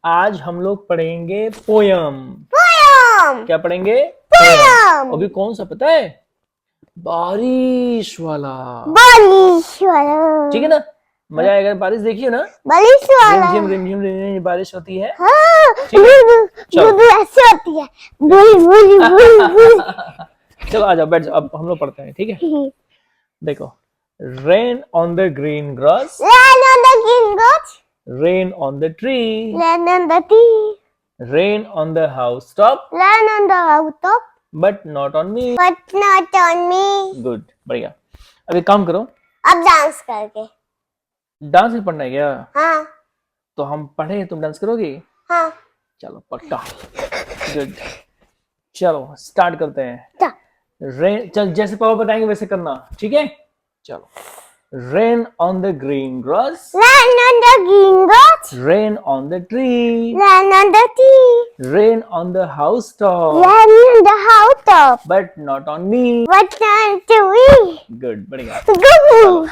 आज हम लोग पढ़ेंगे पोयम। पोयम। क्या पढ़ेंगे? पोयम। अभी कौन सा पता है? बारिश वाला। बारिश वाला। ठीक है ना? मजा आएगा। बारिश देखिए ना, बारिश वाला। रिमझिम रिमझिम रिमझिम बारिश होती है। हाँ, ठीक है, चलो ऐसे होती है। Bull bull bull bull. चलो आ जाओ, बैठ जाओ। अब हम लोग पढ़ते हैं, ठीक है? देखो, rain on the green grass, Land on the green grass. Rain on the tree, Land on the tree. Rain on the house top, Land on the housetop. But not on me. But not on me. Good, बढ़िया। अब एक काम करो, अब dance करके। Dance भी पढ़ना है क्या? हाँ तो हम पढ़े, तुम डांस करोगी? हाँ। चलो पक्का। गुड, चलो स्टार्ट करते हैं। रेन, चल जैसे पापा बताएंगे वैसे करना, ठीक है? चलो, rain on the green grass, Land on the green grass. Rain on the tree, Land on the tree. Rain on the house top, Land on the housetop. But not on me. But not to me. Good, बढ़िया। Good.